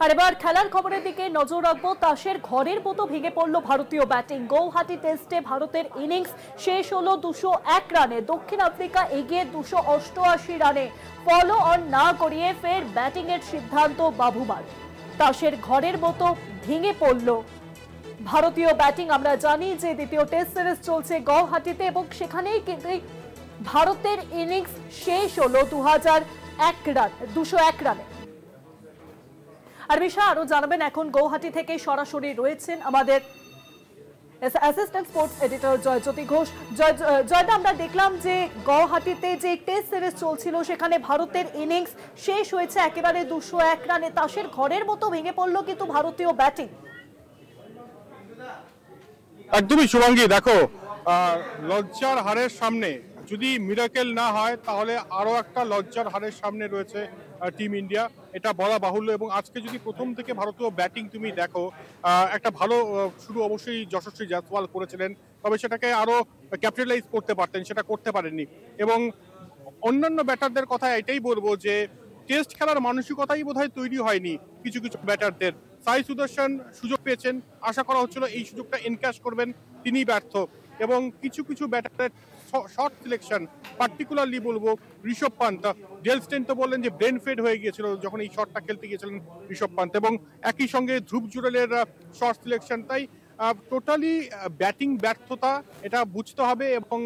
আর এবার খেলার খবরের দিকে নজর রাখবো। তাসের ঘরের মতো ভেঙে পড়ল ভারতীয় ব্যাটিং। গৌহাটি টেস্টে ভারতের ইনিংস শেষ হলো 201 রানে। দক্ষিণ আফ্রিকা এগিয়ে 288 রানে। ফলো অন না করিয়ে ফের ব্যাটিং এর সিদ্ধান্ত বাবুমার। তাসের ঘরের মতো ভেঙে পড়ল ভারতীয় ব্যাটিং। আমরা জানি যে দ্বিতীয় টেস্ট সিরিজ চলছে গৌহাটিতে এবং সেখানেই কিন্তু ভারতের ইনিংস শেষ হলো 201 রানে। আর বিষয় আরো জানাবেন এখন গৌহাটি থেকে সরাসরি রয়েছেন আমাদের assistant sports editor Joyjyoti Ghosh. জয়দা, আমরা দেখলাম যে গৌহাটিতে যে টেস্ট সিরিজ চলছিল সেখানে ভারতের ইনিংস শেষ হয়েছে একেবারে 201 রানে। তাসের ঘরের মতো ভেঙে পড়লো কিন্তু ভারতীয় ব্যাটিং। একদমই শুভাঙ্গী, দেখো লজ্জার হারের সামনে যদি মিরাকেল না হয় তাহলে আরো একটা লজ্জার হারের সামনে রয়েছে টিম ইন্ডিয়া, এটা বলা বাহুল্য। এবং আজকে যদি প্রথম থেকে ভারতীয় ব্যাটিং তুমি দেখো, একটা ভালো শুরু অবশ্যই যশস্বী জয়সওয়াল করেছিলেন, তবে সেটাকে আরো ক্যাপিটালাইজ করতে পারতেন, সেটা করতে পারেননি। এবং অন্যান্য ব্যাটারদের কথা এটাই বলবো যে টেস্ট খেলার মানসিকতাই বোধহয় তৈরি হয়নি কিছু কিছু ব্যাটারদের। সাই সুদর্শন সুযোগ পেয়েছেন, আশা করা হচ্ছিল এই সুযোগটা এনক্যাশ করবেন, তিনি ব্যর্থ। এবং কিছু কিছু ব্যাটারের শর্ট সিলেকশন, পার্টিকুলারলি বলবো ঋষভ পান্ত, ডেল স্টেন তো বললেন যে ব্রেন ফেড হয়ে গিয়েছিল যখন এই শটটা খেলতে গিয়েছিলেন ঋষভ পান্ত, এবং একই সঙ্গে ধ্রুব জুরেলের শর্ট সিলেকশন। তাই টোটালি ব্যাটিং ব্যর্থতা, এটা বুঝতে হবে। এবং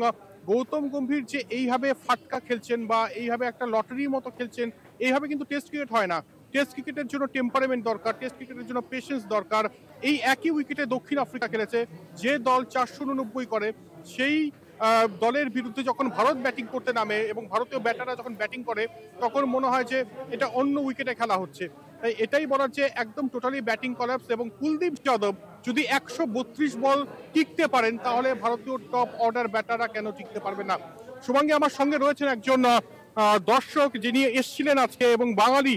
গৌতম গম্ভীর যে এইভাবে ফাটকা খেলছেন বা এইভাবে একটা লটারির মতো খেলছেন, এইভাবে কিন্তু টেস্ট ক্রিকেট হয় না। টেস্ট ক্রিকেটের জন্য টেম্পারমেন্ট দরকার, টেস্ট ক্রিকেটের জন্য পেশেন্স দরকার। এই একই উইকেটে দক্ষিণ আফ্রিকা খেলেছে, যে দল 489 করে সেই দলের বিরুদ্ধে যখন ভারত ব্যাটিং করতে নামে এবং ভারতীয় ব্যাটাররা যখন ব্যাটিং করে তখন মনে হয় যে এটা অন্য উইকেটে খেলা হচ্ছে। তাই এটাই বলার যে একদম টোটালি ব্যাটিং কলাপস। এবং কুলদীপ যাদব যদি 132 বল টিকতে পারেন তাহলে ভারতীয় টপ অর্ডার ব্যাটাররা কেন টিকতে পারবে না। শুভাঙ্গী, আমার সঙ্গে রয়েছেন একজন দর্শক যিনি এসেছিলেন আজকে এবং বাঙালি,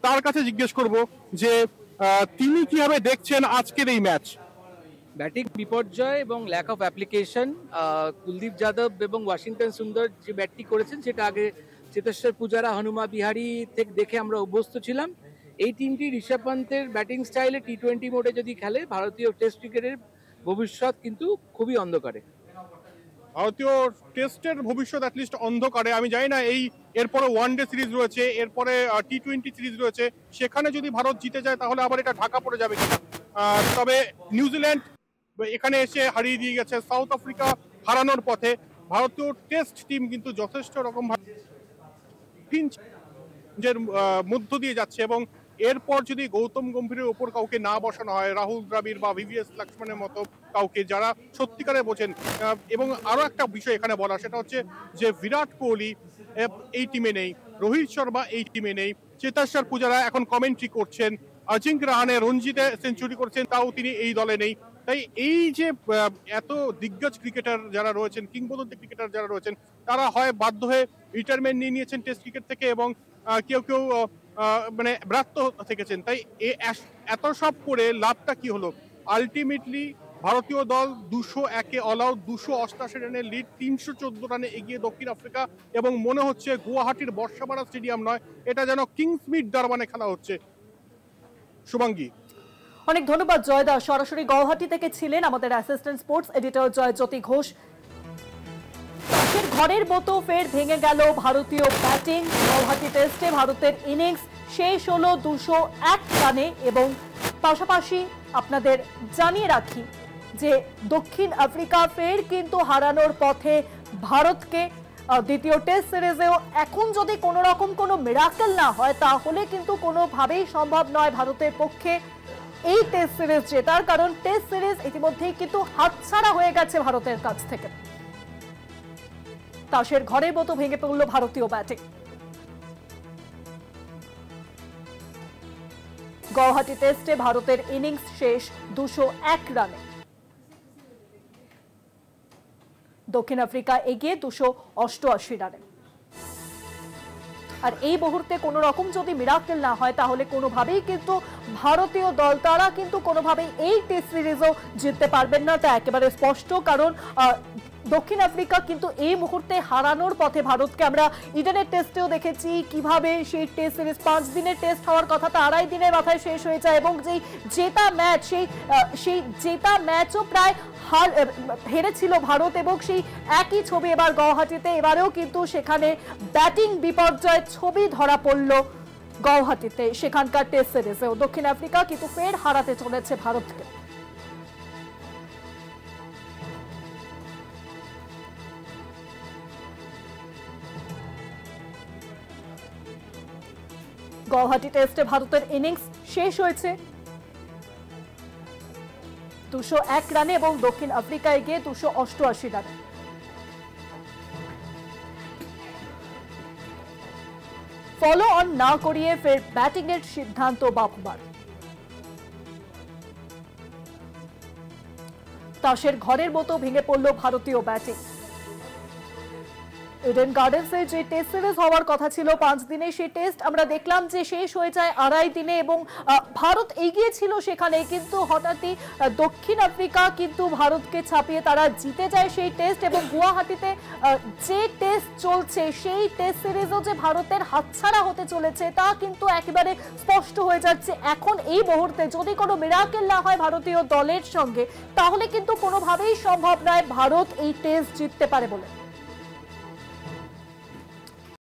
তার কাছে জিজ্ঞেস করব যে তিনি কিভাবে দেখছেন আজকের এই ম্যাচ। ব্যাটিং বিপর্যয় এবং lack of application. Kuldeep Yadav এবং ওয়াশিংটন সুন্দর যে ব্যাটটি করেছেন সেটা আগে চেতেশ্বর পূজারা, হনুমা বিহারি থেকে দেখে আমরা অভ্যস্ত ছিলাম। এই টিমটি ঋষভ পান্তের ব্যাটিং স্টাইলে টি-20 মোডে যদি খেলে ভারতীয় টেস্ট ক্রিকেটের ভবিষ্যৎ কিন্তু খুবই অন্ধকারে। ভারতীয় টেস্টের ভবিষ্যৎ অ্যাটলিস্ট অন্ধকারে। আমি জানি না এই এরপরে ওয়ানডে সিরিজ রয়েছে, এরপরে টি-20 সিরিজ রয়েছে, সেখানে যদি ভারত জিতে যায় তাহলে আবার এটা ঢাকা পড়ে যাবে কিনা। তবে নিউজিল্যান্ড এখানে এসে হারিয়ে দিয়ে গেছে, সাউথ আফ্রিকা হারানোর পথে। ভারতীয় টেস্ট টিম কিন্তু যথেষ্ট রকম ফিঞ্চের মধ্য দিয়ে যাচ্ছে। এবং এরপর যদি গৌতম গম্ভীরের ওপর কাউকে না বসানো হয়, রাহুল দ্রাবিড় বা ভিভিএস লক্ষ্মণের মতো কাউকে যারা সত্যিকারে বোঝেন। এবং আরো একটা বিষয় এখানে বলা, সেটা হচ্ছে যে বিরাট কোহলি এই টিমে নেই, রোহিত শর্মা এই টিমে নেই, চেতেশ্বর পূজারা এখন কমেন্ট্রি করছেন, অজিঙ্ক্য রাহানে রঞ্জিতে সেঞ্চুরি করছেন, তাও তিনি এই দলে নেই। তাই এই যে এত দিগ্গজ ক্রিকেটার যারা রয়েছেন, কিংবদন্তি ক্রিকেটার যারা রয়েছেন, তারা হয় বাধ্য হয়ে রিটায়ারমেন্ট নিয়ে নিয়েছেন টেস্ট ক্রিকেট থেকে, এবং কেউ কেউ মানে ব্রাত্য থেকেছেন। তাই এত সব করে লাভটা কি হলো? আলটিমেটলি ভারতীয় দল 201-এ অল আউট, 288 রানের লিড, 314 রানে এগিয়ে দক্ষিণ আফ্রিকা। এবং মনে হচ্ছে গুয়াহাটির বর্ষাপাড়া স্টেডিয়াম নয়, এটা যেন কিংসমিড ডারবানে খেলা হচ্ছে। শুভাঙ্গী, অনেক ধন্যবাদ জয়দা। সরাসরি গৌহাটি থেকে ছিলেন আমাদের assistant sports editor Joyjyoti Ghosh. তাসের ঘরের মতো ফের ভেঙে গেল ভারতীয় ব্যাটিং। গৌহাটি টেস্টে ভারতের ইনিংস শেষ হলো 201 রানে। এবং পাশাপাশি আপনাদের জানিয়ে রাখি যে দক্ষিণ আফ্রিকা ফের কিন্তু হারানোর পথে ভারতকে। দ্বিতীয় টেস্ট সিরিজেও এখন যদি কোনো রকম কোনো মিরাকেল না হয় তাহলে কিন্তু কোনোভাবেই সম্ভব নয় ভারতের পক্ষে এই টেস্ট সিরিজ জেতার। কারণ টেস্ট সিরিজ ইতিমধ্যেই কিন্তু হাতছাড়া হয়ে গেছে ভারতের কাছ থেকে। তাসের ঘরের মতো ভেঙে পড়ল ভারতীয় ব্যাটিং। গৌহাটি টেস্টে ভারতের ইনিংস শেষ 201 রানে। দক্ষিণ আফ্রিকা এগিয়ে 288 রানে। আর এই মুহূর্তে কোনো রকম যদি মিরাকেল না হয় তাহলে কোনোভাবেই কিন্তু ভারতীয় দল তারা কিন্তু কোনোভাবেই এই টেস্ট সিরিজও জিততে পারবেন না, তা একেবারে স্পষ্ট। কারণ দক্ষিণ আফ্রিকা কিন্তু এই মুহূর্তে হারানোর পথে ভারতকে। আমরা ইডেনের টেস্টেও দেখেছি কিভাবে সেই টেস্ট সিরিজ 5 দিনের টেস্ট হওয়ার কথা তা 2.5 দিনের মাথায় শেষ হয়ে যায়, এবং যেই জেতা ম্যাচ সেই জেতা ম্যাচও প্রায় হেরেছিল ভারত, এবং সেই একই ছবি এবার গৌহাটিতে। এবারেও কিন্তু সেখানে ব্যাটিং বিপর্যয়ের ছবি ধরা পড়ল গৌহাটিতে সেখানকার টেস্ট সিরিজেও। দক্ষিণ আফ্রিকা কিন্তু ফের হারাতে চলেছে ভারতকে। গৌহাটি টেস্টে ভারতের ইনিংস শেষ হয়েছে 201 রানে এবং দক্ষিণ আফ্রিকা এগিয়ে 288 রানে। ফলো অন না করিয়ে ফের ব্যাটিং এর সিদ্ধান্ত বাফুমার। তাসের ঘরের মতো ভেঙে পড়ল ভারতীয় ব্যাটিং। ইডেন গার্ডেন্সে যে টেস্ট সিরিজ হওয়ার কথা ছিল 5 দিনে, সেই টেস্ট আমরা দেখলাম যে শেষ হয়ে যায় 2.5 দিনে, এবং ভারত এগিয়ে ছিল সেখানে, কিন্তু হঠাৎই দক্ষিণ আফ্রিকা কিন্তু ভারতকে ছাপিয়ে তারা জিতে যায় সেই টেস্ট। এবং গুয়াহাটিতে যে টেস্ট চলছে সেই টেস্ট সিরিজও যে ভারতের হাতছাড়া হতে চলেছে তা কিন্তু একেবারে স্পষ্ট হয়ে যাচ্ছে এখন এই মুহূর্তে। যদি কোনো মিরাকেল না হয় ভারতীয় দলের সঙ্গে, তাহলে কিন্তু কোনোভাবেই সম্ভব নয় ভারত এই টেস্ট জিততে পারে বলে।